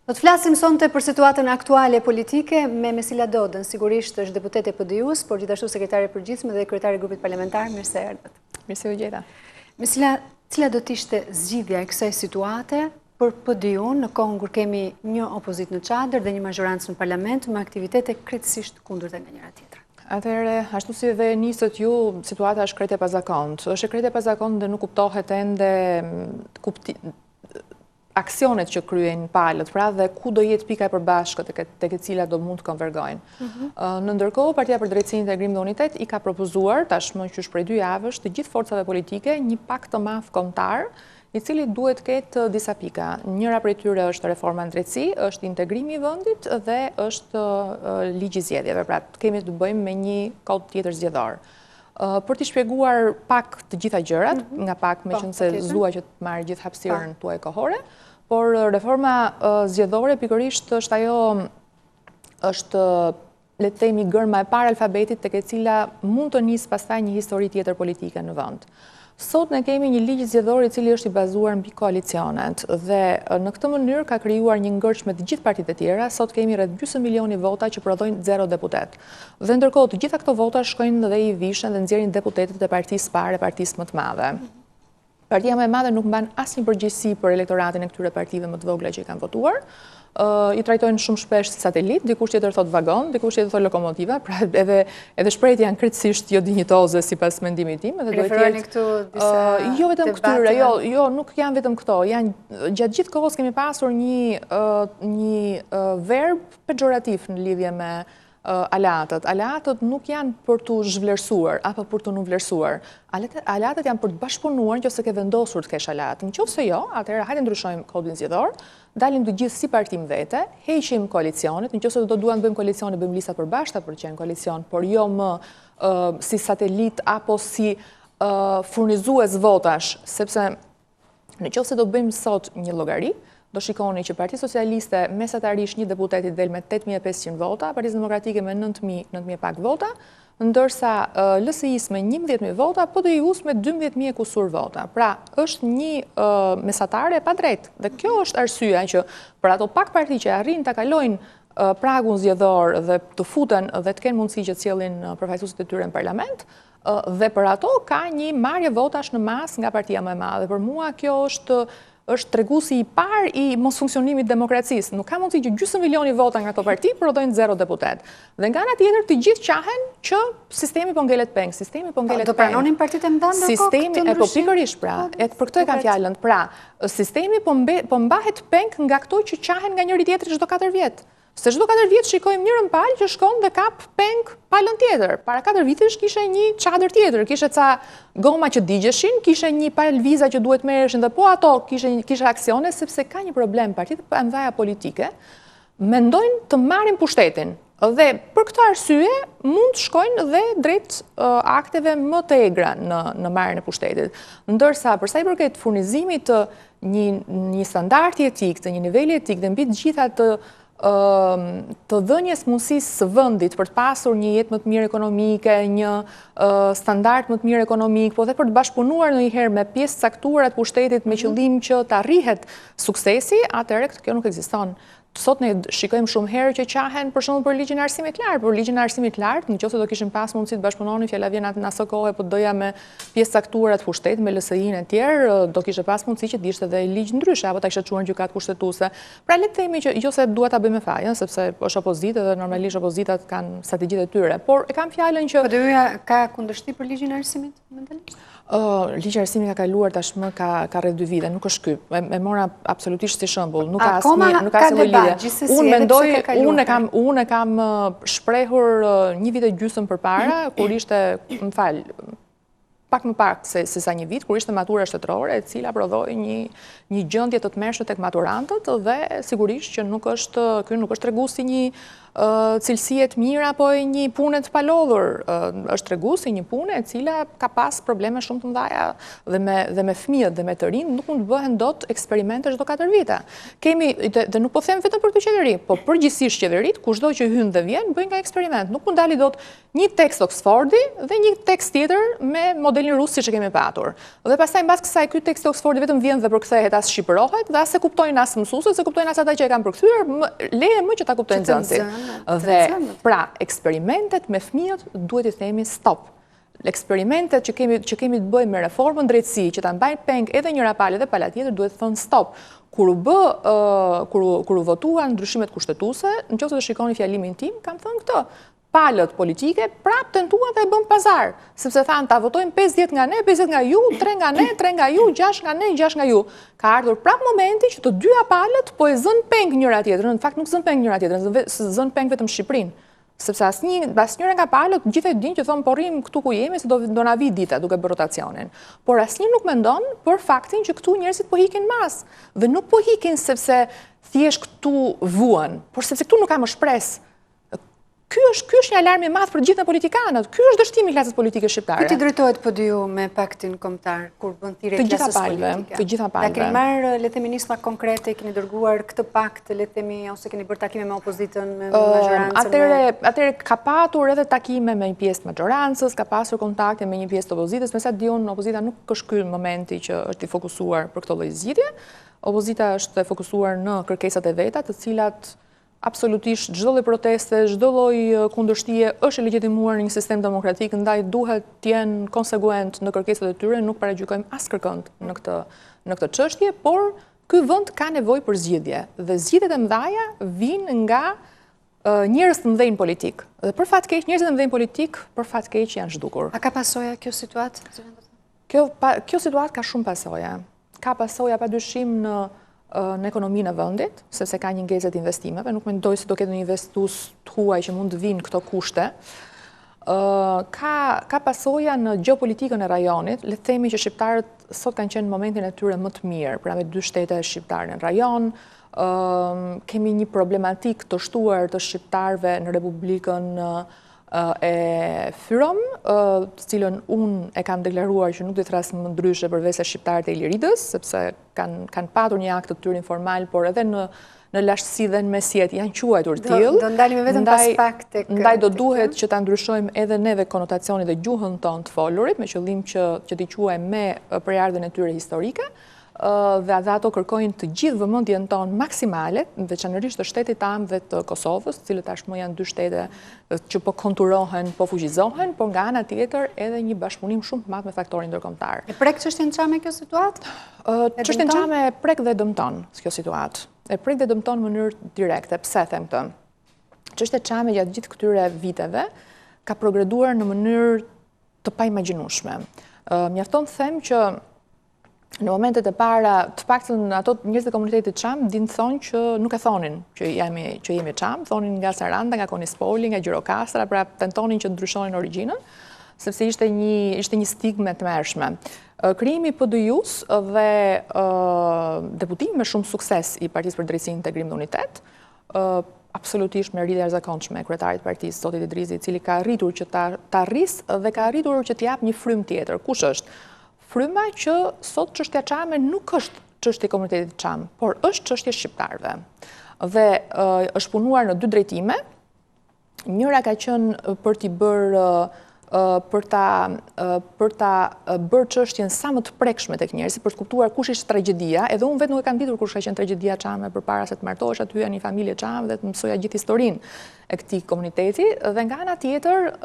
Do të flasim sonte për situatën aktuale politike me Mesila Dodën, sigurisht është deputete PD-s, por gjithashtu sekretare e përgjithshme dhe kryetare e grupit parlamentar. Mirë se erdhët. Mirë se u gjeta. Mesila, cila do të ishte zgjidhja e kësaj situate për PD-n në kohën kur kemi një opozitë në çadër dhe një majorancë në parlament me aktivitete krejtësisht kundërta nga njëra tjetra? Atëherë, ashtu si dhe nisët ju, situata është krejt e pazakontë. Është krejt e pazakontë dhe nuk kuptohet ende aksionet që kryen palët, pra dhe ku do jetë pika e përbashkët tek e cila do mund të konvergojnë. Në ndërkohë, Partia për Drejtësi, Integrim dhe Unitet i ka propozuar, tashmë që prej 2 javësh, të gjithë forcave politike një pakt të madh kombëtar, i cili duhet ketë disa pika. Njëra prej tyre është reforma në drejtësi, është integrimi i vendit dhe është ligji i zgjedhjeve. Pra, kemi të bëjmë me një kod tjetër zgjedhor. Për t'i shpjeguar pak të gjitha gjërat, nga pak me qenë se zua që të marrë gjithë hapësirën tuaj kohore, por reforma zgjedhore pikërisht është ajo, është le të themi gërma e parë alfabetit tek e cila mund të nisë pastaj një histori tjetër politike në vend. Sot ne kemi një ligj zgjedhor i cili është i bazuar mbi koalicionet dhe në këtë mënyrë ka krijuar një ngërç me të gjithë partitë e tjera. Sot kemi rreth gjysmë milioni vota që prodhojnë 0 deputet. Dhe ndërkohë të gjitha këto vota shkojnë dhe i vishën dhe nxjerrin deputetët e partisë parë, partisë më të madhe. Partia më e madhe nuk mban asnjë përgjegjësi për elektoratin e këtyre partive më të vogla që i kanë votuar. I trajtojnë shumë shpesh si satelit, dikush tjetër thot vagon, dikush tjetër thot lokomotiva, pra edhe shprehjet janë krejtësisht jo dinjitoze sipas mendimit tim, edhe duhet referohen këtu disa jo vetëm këtyre, jo, nuk janë vetëm këto, janë gjatë gjithë kohës kemi pasur një verb pejorativ në lidhje me alatët. Alatët nuk janë për të zhvlerësuar apo për të nuvlerësuar. Alatët janë për të bashkëpunuar nëse ke vendosur të kesh alat. Nëse jo, atëherë hajde ndryshojmë kodin zgjedhor, dalim të gjithë si partim vete, heqim koalicionet, nëse do duan të bëjmë koalicione, bëjmë lista përbashkëta për të qenë koalicion, por jo më si satelit apo si furnizues votash, sepse nëse do bëjmë sot një llogari, do shikoni që Partia Socialiste mesatarisht një deputet i del me 8500 vota, Partia Demokratike me 9000 pak vota, ndërsa LSI-s me 11000 vota, PDI-s me 12000 kusur vota. Pra, është një mesatare pa drejtë. Dhe kjo është arsyeja që për ato pak parti që arrin ta kalojnë pragun zgjedhor dhe të futen dhe të kenë mundësi që të sjellin përfaqësuesit e tyre në parlament, dhe për ato ka një marrje votash në masë nga partia më e madhe. Për mua kjo është treguesi i parë i mos funksionimit demokracisë. Nuk ka mundësi që gjysmë milioni vota nga ato parti prodhojnë 0 deputet. Dhe nga ana tjetër të gjithë qahen që sistemi po ngelet peng, sistemi po ngelet peng. Do pranonin partitë e mëdha sistemi po pikërisht pra, për këtë e kam fjalën. Pra, sistemi po mbahet peng nga këto që qahen nga njëri tjetri çdo 4 vjet. Se çdo 4 vjet shikojmë njërin palë që shkon dhe kap peng palën tjetër. Para 4 vitesh kishe një çadër tjetër, kishe ca goma që digjeshin, kishe një palë viza që duhet merreshin dhe po ato kishe aksione sepse ka një problem. Partitë e mëdha politike mendojnë të marrin pushtetin. Dhe për këtë arsye mund të shkojnë dhe drejt akteve më të egra në marrjen e pushtetit. Ndërsa për sa i përket furnizimit të një standardi etik, të një niveli etik dhe mbi të gjitha të dhënjes mundësisë së vendit për të pasur një jetë më të mirë ekonomike, një standard më të mirë ekonomik, po dhe për të bashkëpunuar ndonjëherë me pjesë caktuara të pushtetit me qëllim që të arrihet suksesi, atëherë kjo nuk ekziston. Sot ne shikojmë shumë herë që qahen për shembull për ligjin e arsimit të lartë, për ligjin e arsimit të lartë, nëse do kishim pas mundësi të bashkëpunonin, fjala vjen në asoj kohë po doja me pjesë caktuara të pushtetit, me LSI-n e tjerë, do kishte pas mundësi që të ishte edhe ligj ndryshe apo ta kishte çuar në gjykatë kushtetuese. Pra le të themi që jo se dua ta bëjmë fajin, sepse është opozitë dhe normalisht opozitat kanë strategjitë e tyre, por e kam fjalën që PD-ja ka kundërshtim për ligjin e arsimit mendalisht? Ligji i arsimit ka kaluar tashmë ka rreth 2 vite, nuk është ky. E mora absolutisht si shembull, nuk ka asnjë lidhje. Unë kam shprehur 1 vit e gjysmë përpara, kur ishte, më fal, pak më pak se sa 1 vit, kur ishte matura shtetërore, e cila prodhoi një gjendje të tmerrshme tek maturantët dhe sigurisht që ky nuk është treguesi një cilësie të mira apo një pune të palodhur. Është treguesi një pune e cila ka pas probleme shumë të mëdha dhe me fëmijët dhe me të rinj nuk mund të bëhen dot eksperimente çdo 4 vite. Kemi dhe nuk po them vetëm për këtë qeveri, po përgjithsisht qeverit, kushdo që hyn dhe vjen, bëjnë nga eksperiment. Nuk mund dali dot një tekst Oxfordi dhe një tekst tjetër me modelin rus siç e kemi patur. Dhe pastaj mbas kësaj ky tekst i Oxfordit vetëm vjen dhe përkthehet as shqipërohet dhe as e kuptojnë as mësuesit, se kuptojnë as ata që e kanë përkthyer, leje më që ta kuptojnë nxënësit. Dhe pra, eksperimentet me fëmijët duhet i themi stop. Eksperimentet që kemi të bëjmë me reformën drejtësi, që ta mbajnë peng edhe njëra palë dhe pala tjetër, duhet thënë stop. Kur u votuan ndryshimet kushtetuese, nëse do shikoni fjalimin tim, kam thënë këtë. Palët politike prap tentuan dhe e bën pazar, sepse thanë ta votojmë 50 nga ne, 50 nga ju, 3 nga ne, 3 nga ju, 6 nga ne, 6 nga ju. Ka ardhur prap momenti që të dyja palët po e zën peng njëra tjetrën, në fakt nuk zën peng njëra tjetrën, zën peng vetëm Shqipërinë. Sepse asnjëra nga palët gjithë e dinë që thonë po rrim këtu ku jemi se do na vi dita duke bërë rotacionin. Por asnjë nuk mendon për faktin që këtu njerëzit po hikin mas. Dhe nuk po hikin sepse thjesht këtu vuan, por sepse këtu nuk ka më shpresë. Ky është një alarm i madh për gjithë politikanët. Ky është dështimi i klasës politike shqiptare. Ku ti drejtohet PDU me paktin kombëtar kur bën thirrje klasës politike? Të gjitha palëve. Da keni marrë, le të themi, nisma konkrete, keni dërguar këtë pakt, le të themi, ose keni bërë takime me opozitën, me majorancën? Atëre ka patur edhe takime me një pjesë të majorancës, ka pasur kontakte me një pjesë të opozitës, me sa diun opozita nuk është ky momenti që është i fokusuar për këtë lloj zgjidhje. Opozita është e fokusuar në kërkesat e veta, të cilat absolutisht çdo lloj proteste, çdo lloj kundërshtie është e legjitimuar në një sistem demokratik, ndaj duhet të jenë konsekuent në kërkesat e tyre, nuk paragjykojmë askërkënd në këtë çështje, por ky vend ka nevojë për zgjidhje dhe zgjidhjet e mëdha vijnë nga njerëz të mëdhenj politik. Dhe për fat keq njerëzit e mëdhenj politik për fat keq janë zhdukur. A ka pasoja kjo situatë? Kjo situatë ka shumë pasoja. Ka pasoja padyshim në ekonominë e vendit, sepse ka një ngezë të investimeve, nuk mendoj se do ketë një investues të huaj që mund të vinë këto kushte. Ka pasoja në gjeopolitikën e rajonit, le të themi që shqiptarët sot kanë qenë në momentin e tyre më të mirë, pra me 2 shtete shqiptare në rajon, kemi një problematik të shtuar të shqiptarëve në Republikën e Fyrom, të cilën unë e kam deklaruar që nuk do të thras më ndryshe përveç se shqiptarët e Iliridës, sepse kanë patur një akt të tyre informal, por edhe në lashtësi dhe në mesjet janë quajtur tillë. Do ndalemi vetëm pas pak tek. Ndaj do duhet që ta ndryshojmë edhe neve konotacionin dhe gjuhën tonë të folurit, me qëllim që t'i quajmë me përjardhjen e tyre historike. Dhe ato kërkojnë të gjithë vëmendjen tonë maksimale, veçanërisht të shtetit tamë dhe të Kosovës, të cilët tashmë janë 2 shtete që po konturohen, po fuqizohen, por nga ana tjetër edhe një bashkëpunim shumë të madh me faktorin ndërkombëtar. E prek çështjen çame kjo situatë? Çështjen çame e prek dhe dëmton kjo situatë. E prek dhe dëmton në mënyrë direkte. Pse them këtë? Çështja çame gjatë gjithë këtyre viteve ka progreduar në mënyrë të paimagjinueshme. Mjafton të them që në momentet e para, të paktën ato njerëzit e komunitetit çam dinë thonë që nuk e thonin që jemi çam, thonin nga Saranda, nga Konispoli, nga Gjirokastra, pra tentonin që ndryshonin origjinën, sepse ishte një stigme të mërshme. Krijimi i PDU-s dhe deputimi me shumë sukses i Partisë për Drejtësi, Integrim dhe Unitet, absolutisht me rritje jashtëzakonshme e kryetarit të partisë, zotit Idrizi, i cili ka arritur që ta rrisë dhe ka arritur që të jap një frym tjetër. Kush është? Fryma që sot çështja çame nuk është çështje e komunitetit çam, por është çështje shqiptarëve. Dhe është punuar në 2 drejtime. Njëra ka qenë për t'i bërë për ta bërë çështjen sa më të prekshme tek njerëzit, për të kuptuar kush ishte tragjedia, edhe unë vetë nuk e kam ditur kush ka qenë tragjedia çame përpara se të martohesh, aty në një familje çam dhe të mësoja gjithë historinë e këtij komuniteti, dhe nga ana tjetër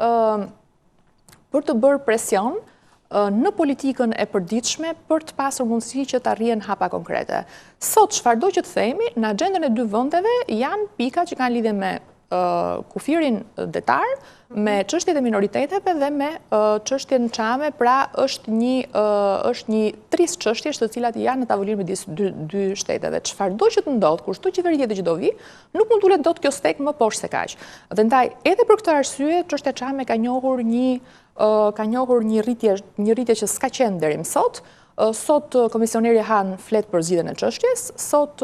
për të bërë presion në politikën e përditshme për të pasur mundësi që të arrihen hapa konkrete. Sot, çfarëdo që të themi, në agjendën e 2 vendeve janë pika që kanë lidhje me kufirin detar, me çështjet e minoriteteve dhe me çështjen çame, pra është një tris çështjesh të cilat janë në tavolinë midis 2 shteteve. Çfarëdo që të ndodh, kurçdo qeveri tjetër që do vi, nuk mund tulet dot kjo stek më poshtë se kaq. Dhe ndaj, edhe për këtë arsye, çështja çame ka njohur një rritje që s'ka qenë deri më sot. Sot komisioneri Han flet për zgjidhjen e çështjes, sot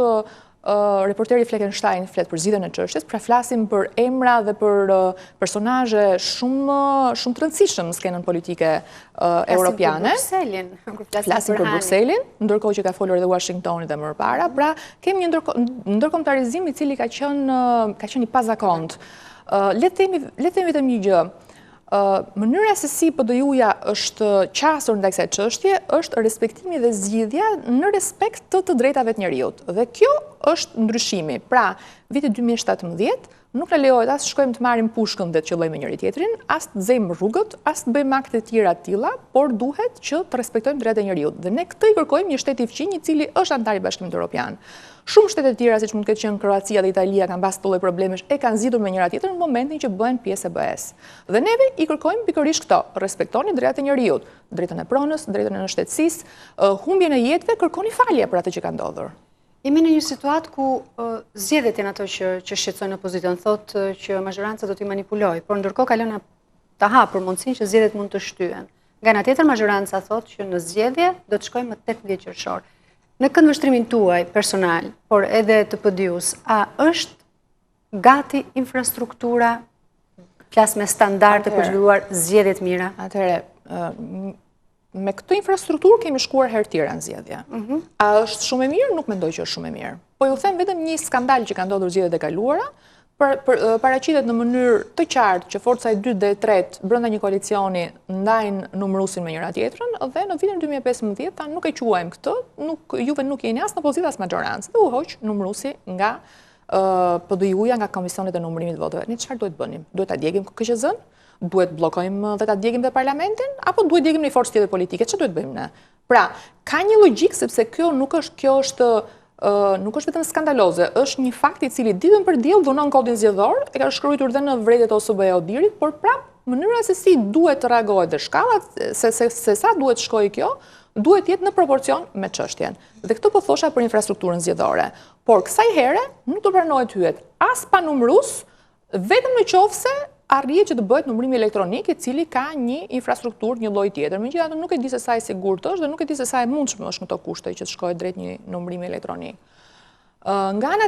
reporteri Fleckenstein flet për zgjidhjen e çështjes, pra flasim për emra dhe për personazhe shumë të rëndësishëm në skenën politike europiane. Flasim për Brukselin, ndërkohë që ka folur edhe Washingtoni dhe më parë. Pra kemi një ndërkombëtarizim i cili ka qenë i pazakont. Le të themi vetëm një gjë. mënyra se si PD-ja është qasur ndaj kësaj çështje është respektimi dhe zgjidhja në respekt të drejtave të njerëzit. Dhe kjo është ndryshimi. Pra, viti 2017 nuk na lejohet as shkojmë të marrim pushkën dhe të qellojmë njëri tjetrin, as të zejmë rrugët, as të bëjmë akte të tjera të tilla, por duhet që të respektojmë drejtat e njerëzit. Dhe ne këtë i kërkojmë një shtet i fqinj i cili është antar i Bashkimit Evropian. Shumë shtete të tjera, siç mund të ketë qenë Kroacia dhe Italia, kanë pas të lloj problemesh, e kanë zgjidhur me njëra tjetrën në momentin që bëhen pjesë e BE-s. Dhe neve i kërkojmë pikërisht këto: respektoni drejtat e njerëzit, drejtën e pronës, drejtën e shtetësisë, humbjen e jetëve, kërkoni falje për atë që ka ndodhur. Jemi në një situatë ku zgjedhjet janë ato që shqetësojnë opozitën, thotë që majoranca do t'i manipulojë, por ndërkohë ka lënë ta hapur mundësinë që zgjedhjet mund të shtyhen. Nga ana tjetër, majoranca thotë që në zgjedhje do të shkojmë më 18 qershor. Në këndvështrimin tuaj personal, por edhe të PD-us, a është gati infrastruktura, flas me standarde për zhvilluar zgjedhje të mira? Atëherë, me këtë infrastrukturë kemi shkuar herë tjera në zgjedhje. A është shumë e mirë? Nuk mendoj që është shumë e mirë. Po ju them vetëm një skandal që ka ndodhur zgjedhjet e kaluara, paraqitet në mënyrë të qartë që forca e 2 dhe e 3 brenda një koalicioni ndajnë numërusin me njëra tjetrën, dhe në vitin 2015 ta nuk e quajmë këtë, juve nuk jeni as në opozitë as majorancë, dhe u hoq numërusi nga PD-ja, nga komisionet e numërimit të votave. Ne çfarë duhet bënim? Duhet ta djegim KQZ-n? Duhet bllokojmë dhe ta djegim dhe parlamentin? Apo duhet djegim një forcë tjetër politike? Çfarë duhet bëjmë ne? Pra, ka një logjik, sepse kjo nuk është vetëm skandaloze, është një fakt i cili ditën për diell dhunon kodin zgjedhor, e ka shkruar dhe në vredjet OSBE Odirit, por prap mënyra se si duhet të reagohet dhe shkallat se sa duhet shkojë kjo, duhet jetë në proporcion me çështjen. Dhe këtë po thosha për infrastrukturën zgjedhore. Por kësaj here nuk do pranohet hyet as pa numërus, vetëm në qoftë se arrihet që të bëhet numërimi elektronik, i cili ka një infrastrukturë një lloj tjetër. Megjithatë nuk e di se sa e sigurt është dhe nuk e di se sa e mundshme është në këto kushte që të shkohet drejt një numërimi elektronik. Nga ana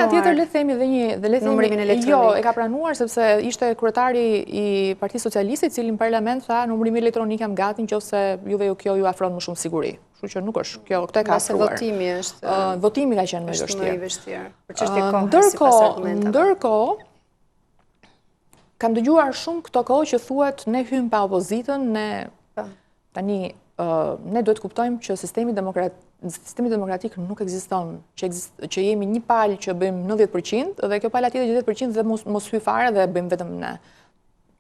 tjetër le të themi dhe numërimin elektronik. Jo, e ka pranuar sepse ishte kryetari i Partisë Socialiste, i cili në parlament tha numërimi elektronik jam gati nëse kjo ju afron më shumë siguri. Kështu që nuk është kjo, këtë e ka afruar. Votimi është. Votimi ka qenë më i vështirë. Për çështje kohe sipas argumentave. Ndërkohë, kam dëgjuar shumë këto kohë që thuhet ne hym pa opozitën, tani ne duhet kuptojmë që sistemi demokratik nuk ekziston, që jemi një palë që bëjmë 90% dhe kjo palë tjetër 10% dhe mos hy fare dhe bëjmë vetëm ne.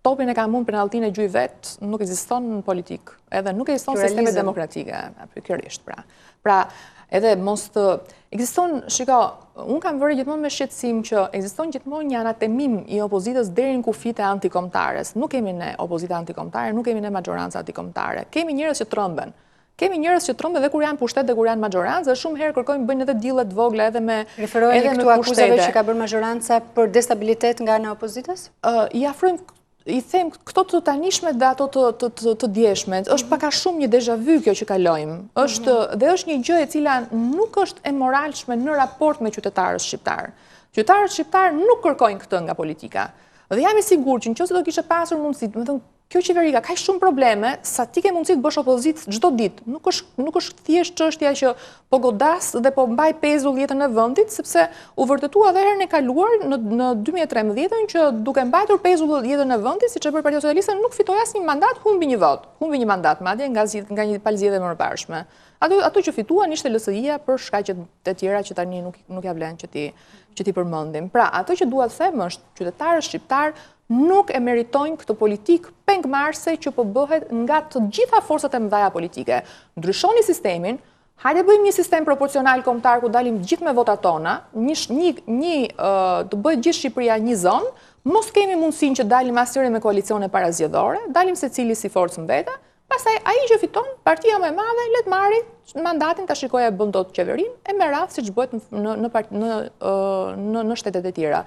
Topin e ka mund penalltinë e gjuj vet, nuk ekziston në politik, edhe nuk ekziston sisteme demokratike, pikërisht pra. Pra, edhe mos të ekziston, shiko, unë kam vërë gjithmonë me shqetësim që ekziston gjithmonë një anatemim i opozitës deri në kufit e antikombëtares. Nuk kemi ne opozita antikombëtare, nuk kemi ne majorancë antikombëtare. Kemi njerëz që trëmben. Kemi njerëz që trëmben dhe kur janë pushtet dhe kur janë majorancë, dhe shumë herë kërkojnë bëjnë edhe dillet vogla edhe me referoheni këtu akuzave që ka bërë majoranca për destabilitet nga ana e opozitës? I afrojmë, i them këto të tanishme dhe ato të djeshme, është pak a shumë një déjà vu kjo që kalojmë, dhe është një gjë e cila nuk është e moralshme në raport me qytetarët shqiptar. Qytetarët shqiptar nuk kërkojnë këtë nga politika. Dhe jam i sigurt që nëse do kishe pasur mundësi, do të thënë, kjo qeveri ka kaq shumë probleme sa ti ke mundësi të bësh opozitë çdo ditë. Nuk është thjesht çështja që po godas dhe po mbaj pezull jetën e vendit, sepse u vërtetua edhe herën e kaluar në 2013 që duke mbajtur pezull jetën e vendit, siç e bëri Partia Socialiste, nuk fitoi asnjë mandat, humbi një vot. Humbi një mandat madje nga një palëzjedhje më parshme. Ato që fituan ishte LSI-ja për shkaqe të tjera që tani nuk ja vlen që ti përmendim. Pra, ato që dua të them është qytetarët shqiptar nuk e meritojnë këtë politikë pengmarrëse që po bëhet nga të gjitha forcat e mëdha politike. Ndryshoni sistemin, hajde bëjmë një sistem proporcional kombëtar ku dalim gjithë me votat tona, të bëhet gjithë Shqipëria një zonë, mos kemi mundësinë që dalim asnjëri me koalicione parazgjedhore, dalim secili si forcë mbeta, pastaj ai që fiton, partia më e madhe, le të marrë mandatin ta shikojë bën dot qeverinë e me radhë siç bëhet në shtetet e tjera.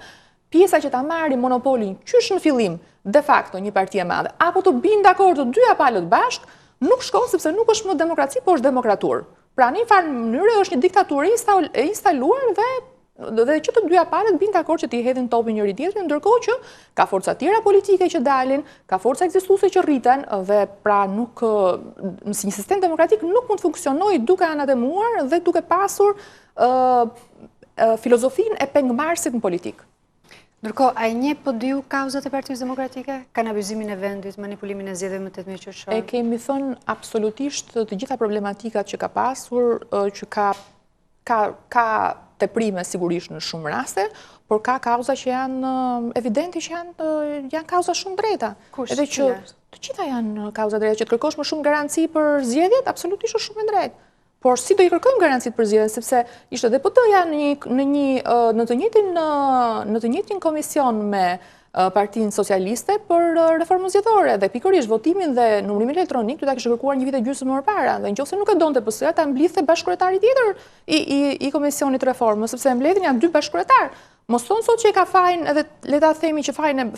Pjesa që ta marri monopolin qysh në fillim de facto një parti e madhe, apo të binë dakord të dyja palët bashk, nuk shkon sepse nuk është më demokraci, po është demokratur. Pra në një farë mënyrë është një diktaturë e instaluar dhe që të dyja palët binë dakord që t'i hedhin topin njëri tjetrin, ndërkohë që ka forca tjera politike që dalin, ka forca ekzistuese që rriten dhe pra nuk si një sistem demokratik nuk mund të funksionojë duke anatemuar dhe duke pasur filozofinë e pengmarrësit në politikë. Ndërkohë, a i njeh PDU kauzat e Partisë Demokratike? Kanë abuzimin e vendit, manipulimin e zgjedhjeve më 18 qershor? E kemi thënë absolutisht të gjitha problematikat që ka pasur, që ka teprime sigurisht në shumë raste, por ka kauza që janë evidente që janë kauza shumë drejta. Edhe që të gjitha janë kauza drejta, që të kërkosh më shumë garanci për zgjedhjet, absolutisht është shumë e drejtë. Por si do i kërkojmë garancit për zgjedhjen, sepse ishte dhe PD-ja në të njëjtin komision me Partinë Socialiste për reformën zgjedhore dhe pikërisht votimin dhe numërimin elektronik do ta kishte kërkuar një vit e gjysmë më parë. Dhe nëse nuk e donte PS-ja, ta mblidhte bashkëkryetari tjetër i komisionit reformës, sepse e mbledhin janë 2 bashkëkryetar. Mos thonë sot që e ka fajin, edhe le ta themi që janë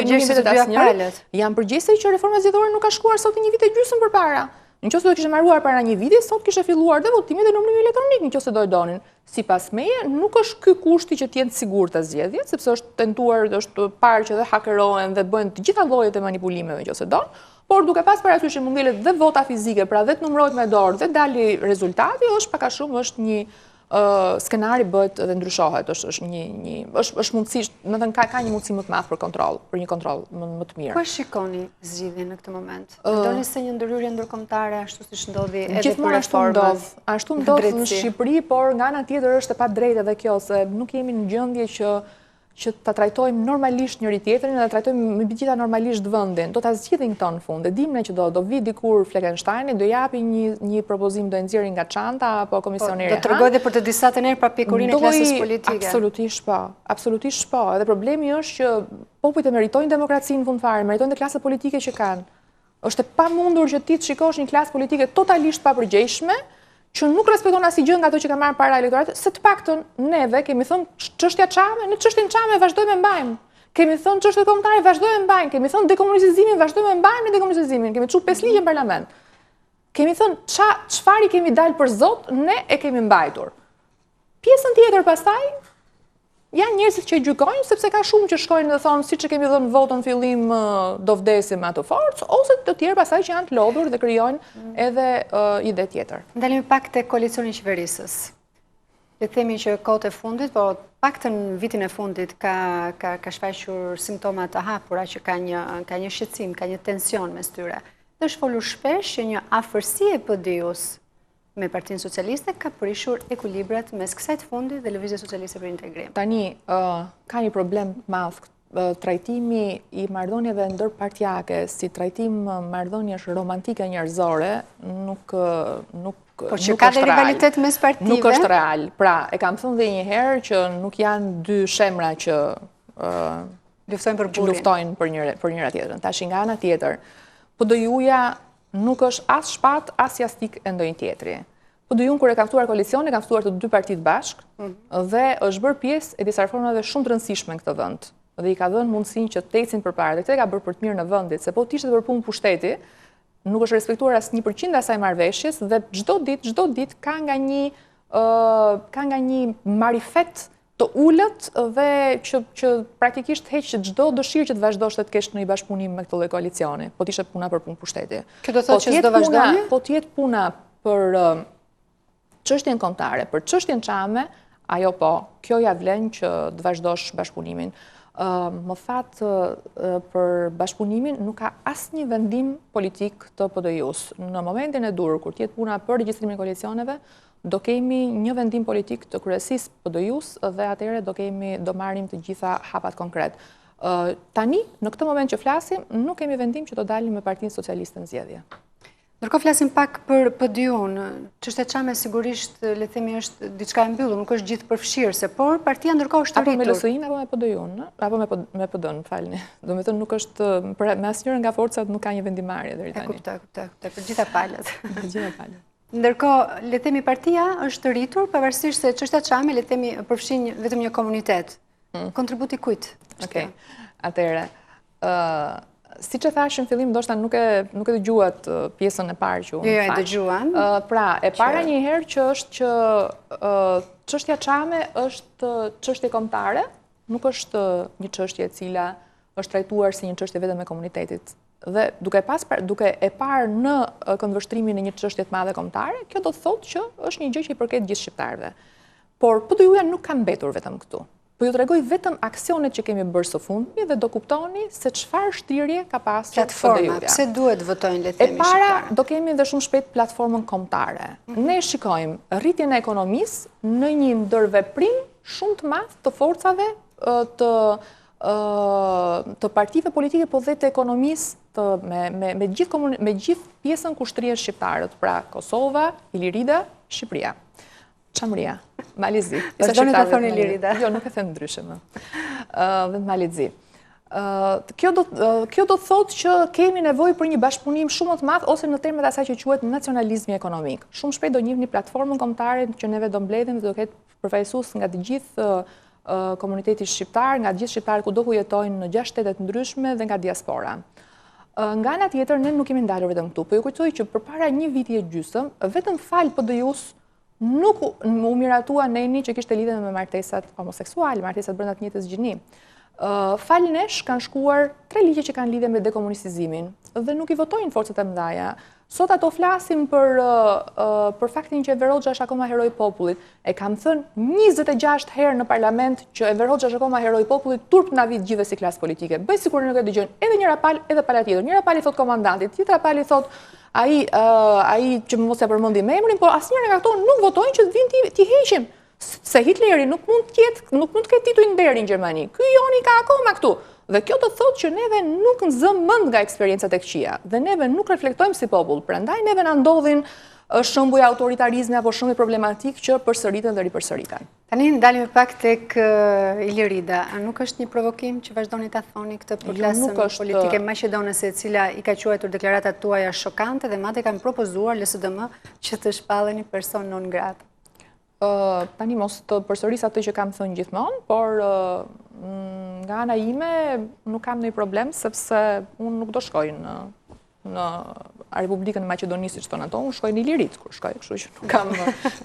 përgjegjësi të dy apelët. Janë përgjegjësi që reforma zgjedhore nuk ka shkuar sot një vit e gjysmë përpara. Nëse do kishte marruar para një viti, sot kishte filluar dhe votimi dhe numërimi elektronik, nëse do e donin. Sipas meje, nuk është ky kushti që të jenë të sigurta zgjedhjet, sepse është tentuar, është parë që dhe hakerohen dhe bëjnë të gjitha llojet e manipulimeve nëse don, por duke pas parasysh që mund ngjelet dhe vota fizike, pra dhe të numërohet me dorë dhe dali rezultati, është pak a shumë është një skenari bëhet dhe ndryshohet, është mundësi, do të thënë ka një mundësi më të madh për një kontroll më të mirë. Ku shikoni zgjidhjen në këtë moment? Mendoni se një ndërhyrje ndërkombëtare ashtu siç ndodhi edhe për reformën? Ashtu ndodh në Shqipëri, por nga ana tjetër është e padrejtë edhe kjo, se nuk jemi në gjendje që ta trajtojmë normalisht njëri tjetrin dhe ta trajtojmë me gjitha normalisht vendin. Do ta zgjidhin këto në fund. E dim ne që do vi dikur Fleckensteini, do japi një propozim, do e nxjerrë nga çanta apo komisioneri. Do tregoj edhe për të disa të pa pikurinë e klasës politike. Absolutisht po. Absolutisht po. Edhe problemi është që popujt e meritojnë demokracinë në fund fare, meritojnë dhe klasat politike që kanë. Është e pamundur që ti të shikosh një klasë politike totalisht papërgjegjshme, që nuk respekton asgjë nga ato që ka marrë para elektoratit, se të paktën neve kemi thënë çështja çame, në çështjen çame vazhdojmë mbajmë. Kemi thënë çështjet kombëtare vazhdojmë mbajmë, kemi thënë dekomunizimin vazhdojmë mbajmë në dekomunizimin, kemi çuar 5 ligje në parlament. Kemi thënë çfarë kemi dalë për zot, ne e kemi mbajtur. Pjesën tjetër pastaj janë njerëzit që gjykojnë, sepse ka shumë që shkojnë dhe thonë siç e kemi dhënë votën fillim do vdesim me ato forcë, ose të tjerë pastaj që janë të lodhur dhe krijojnë edhe ide tjetër. Ndalemi pak te koalicioni i qeverisës. Le të themi që kohët e fundit, po paktën vitin e fundit ka shfaqur simptoma të hapura që ka një shqetësim, ka një tension mes tyre. Dhe është folur shpesh që një afërsi e PD-s me Partinë Socialiste ka prishur ekuilibrat mes kësaj të fundit dhe Lëvizjes Socialiste për Integrim. Tani, ka një problem të madh. Trajtimi i marrëdhënieve ndërpartiake si trajtim marrëdhëniesh romantike njerëzore nuk por që ka dhe rivalitet mes partive. Nuk është real. Pra, e kam thënë dhe një herë që nuk janë 2 shemra që luftojnë për njëra tjetrën. Tash nga ana tjetër, PD-ja nuk është as shpat, as jastik e ndonjë tjetri. PD-ju kur e ka ftuar koalicion, e ka ftuar të 2 partitë bashkë dhe është bërë pjesë e disa reformave shumë të rëndësishme në këtë vend. Dhe i ka dhënë mundësinë që të ecin përpara. Dhe këtë ka bërë për të mirë në vendit, se po të ishte për punë pushteti, nuk është respektuar as 1% asaj marrëveshjes dhe çdo ditë ka nga një marifet të ulët dhe që praktikisht heq çdo dëshirë që të vazhdosh të kesh në një bashkëpunim me këtë lloj koalicioni, po të ishte puna për punë pushteti. Kjo do thotë që s'do vazhdoni? Po të jetë puna për çështjen kombëtare, për çështjen çame, ajo po, kjo ja vlen që të vazhdosh bashkëpunimin. Më thatë për bashkëpunimin nuk ka asnjë vendim politik të PD-s. Në momentin e dur, kur të jetë puna për regjistrimin e koalicioneve, do kemi një vendim politik të kryesisë PD-s dhe atëherë do marrim të gjitha hapat konkret. Tani, në këtë moment që flasim, nuk kemi vendim që do dalim me Partinë Socialiste në zgjedhje. Ndërkohë flasim pak për PD-n. Çështja çame sigurisht le të themi është diçka e mbyllur, nuk është gjithë përfshirëse, por partia ndërkohë është rritur. Apo me LSI-n apo me PD-n, apo me PD-n, falni. Domethënë nuk është me asnjërin nga forcat nuk ka një vendimarrje deri tani. Kuptoj, për gjitha palët. Për gjitha palët. Ndërkohë, le të themi partia është rritur pavarësisht se çështja çame le të themi përfshin vetëm një komunitet. Kontributi kujt? Okej. Atëherë, siç e thash në fillim, ndoshta nuk e dëgjuat pjesën e parë që unë thash. Jo, e dëgjuan. Pra, e para një herë që është që çështja çame është çështje kombëtare, nuk është një çështje e cila është trajtuar si një çështje vetëm e komunitetit. Dhe duke e parë në këndvështrimin e një çështje të madhe kombëtare, kjo do të thotë që është një gjë që i përket gjithë shqiptarëve. Por PD-ja nuk ka mbetur vetëm këtu. po ju tregoj vetëm aksionet që kemi bërë së fundmi dhe do kuptoni se çfarë shtirje ka pasur platforma. Pse duhet votojnë, le të themi, shqiptarët? E para, shqiptarët? do kemi dhe shumë shpejt platformën kombëtare. Ne shikojmë rritjen e ekonomisë në një ndërveprim shumë të madh të forcave të partive politike, po dhe të ekonomisë me gjithë pjesën ku shtrihen shqiptarët, pra Kosova, Ilirida, Shqipëria. Çamëria, Malizi. Vazhdoni ta thoni Ilirida. Jo, nuk e them ndryshe më. Dhe Malizi. Kjo do thotë që kemi nevojë për një bashkëpunim shumë të madh ose në termet asaj që quhet nacionalizmi ekonomik. Shumë shpejt do njihni platformën kombëtare që neve do mbledhim dhe do ketë përfaqësues nga të gjithë komuniteti shqiptar, nga të gjithë shqiptarët kudo ku jetojnë në 6 shtete të ndryshme dhe nga diaspora. Nga ana tjetër, ne nuk kemi ndalur vetëm këtu, po ju kujtoj që përpara një viti e gjysmë, vetëm fal PD-s nuk u miratua neni që kishte lidhje me martesat homoseksuale, martesat brenda të njëjtës gjini. Fal nesh kanë shkuar 3 ligje që kanë lidhje me dekomunizimin dhe nuk i votojnë forcat e mëdha. Sot ato flasim për faktin që Enver Hoxha është akoma heroi i popullit. E kam thënë 26 herë në parlament që Enver Hoxha është akoma heroi i popullit, turp na vit gjithë si klasë politike. Bëj sikur nuk e dëgjojnë edhe njëra palë edhe pala tjetër. Njëra palë i thot komandantit, tjetra palë i thot ai që mos ja përmendi me emrin, por asnjëra nga ato nuk votojnë që të vinë ti heqim. Se Hitleri nuk mund të ketë titull deri në Gjermani. Ky joni ka akoma këtu. Dhe kjo do thotë që neve nuk nxëm mend nga eksperiencat e këqija dhe neve nuk reflektojmë si popull. Prandaj neve na ndodhin shembuj autoritarizmi apo shembuj problematik që përsëriten dhe ripërsëriten. Tani ndalim pak tek Ilirida. A nuk është një provokim që vazhdoni ta thoni këtë për klasën politike maqedonase e cila i ka quajtur deklaratat tuaja shokante dhe madje kanë propozuar LSDM që të shpalleni person non grata? Tani mos të përsëris atë që kam thënë gjithmonë, por nga ana ime nuk kam ndonjë problem sepse unë nuk do shkoj në Republikën e Maqedonisë siç thonë ato, unë shkoj në Ilirit kur shkoj, kështu që nuk kam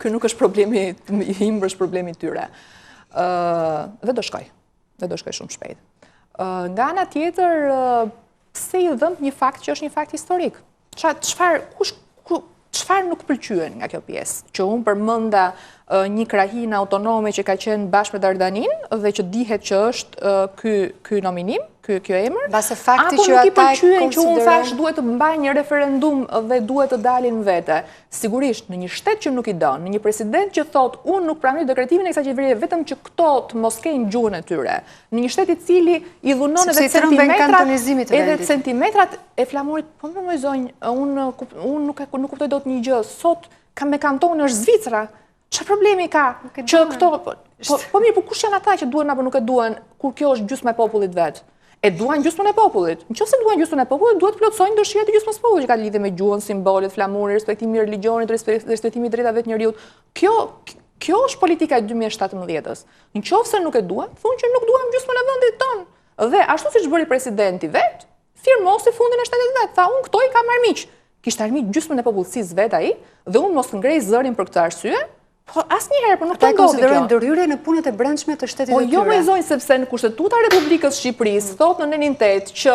ky nuk është problemi im, është problemi i tyre. Dhe do shkoj shumë shpejt. Nga ana tjetër, pse i dhëm një fakt që është një fakt historik? Çfarë nuk pëlqyen nga kjo pjesë? Që unë përmenda një krahinë autonome që ka qenë bashkë me Dardaninë dhe që dihet që është ky nominim, kjo emër. Mbase fakti që ata nuk i pëlqyen që unë thash duhet të mbaj një referendum dhe duhet të dalin vete. Sigurisht në një shtet që nuk i don, në një president që thot unë nuk pranoj dekretimin e kësaj qeverie vetëm që këto të mos kenë gjuhën e tyre. Në një shtet i cili i dhunon edhe centimetrat e flamurit, po më zonjë, unë nuk kuptoj dot një gjë. Sot me kantonin është Zvicra. Çfarë problemi ka? Që këto po mirë, po kush janë ata që duan apo nuk e duan kur kjo është gjysma e popullit vet? E duan gjysmën e popullit. Nëse duan gjysmën e popullit, duhet të plotësojnë dëshirat e gjysmës së popullit që ka lidhje me gjuhën, simbolet, flamurin, respektimin e religionit, respektimi i drejtave të njeriut. Kjo është politika e 2017-s. Nëse nuk e duan, thonë që nuk duam gjysmën e vendit tonë. Dhe ashtu siç bëri presidenti vet, firmosi fundin e shtetit vet. Tha unë këto i kam marr miq. Kishte armiq gjysmën e popullsisë vet ai, dhe unë mos ngrej zërin për këtë arsye. Po asnjëherë, por nuk të ndodhi kjo. Ata konsiderojnë ndërhyrje në punët e brendshme të shtetit të tyre. Po jo më zonjë, sepse në Kushtetuta e Republikës Shqipërisë thotë në nenin 8 që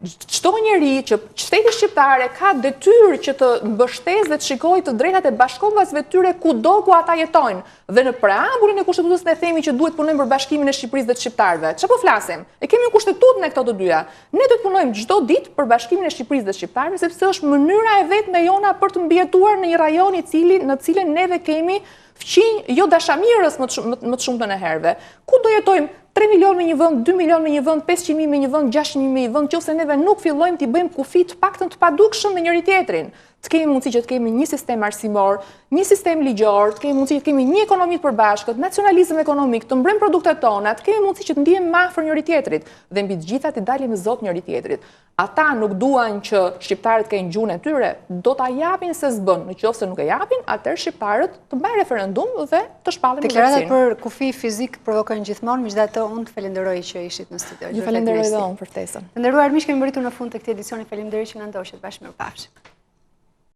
çdo njeri që shteti shqiptare ka detyrë që të mbështesë dhe të shikojë të drejtat e bashkëkombësve të tyre kudo ku ata jetojnë. Dhe në preambullin e Kushtetutës ne themi që duhet punojmë për bashkimin e Shqipërisë dhe të shqiptarëve. Çfarë po flasim? E kemi në Kushtetutë ne këto të dyja. Ne duhet punojmë çdo ditë për bashkimin e Shqipërisë dhe të shqiptarëve sepse është mënyra e vetme jona për të mbijetuar në një rajon në cilin neve kemi fqinj jo dashamirës më të shumtën e herëve. Ku do jetojmë 3 milion me një vend, 2 milion me një vend, 500.000 me një vend, 600.000 me një vend, nëse neve nuk fillojmë t'i bëjmë kufi të paktën të padukshëm me njëri tjetrin. Të kemi mundësi që të kemi një sistem arsimor, një sistem ligjor, të kemi mundësi që të kemi një ekonomi të përbashkët, nacionalizëm ekonomik, të mbrojmë produktet tona, të kemi mundësi që të ndihemi më afër njëri tjetrit dhe mbi të gjitha të dalim në zot njëri tjetrit. Ata nuk duan që shqiptarët kenë gjuhën e tyre, do ta japin se s'bën. Nëse nuk e japin, atëherë shqiptarët të bëjnë referendum dhe të shpallen në deklaratat për kufi fizik provokojnë gjithmonë, megjithatë unë të falenderoj që ishit në studio. Ju falenderoj edhe unë për ftesën. Të nderuar miq, kemi mbërritur në fund të këtij edicioni. Faleminderit që na ndoqët. Bashkë mirupafshim.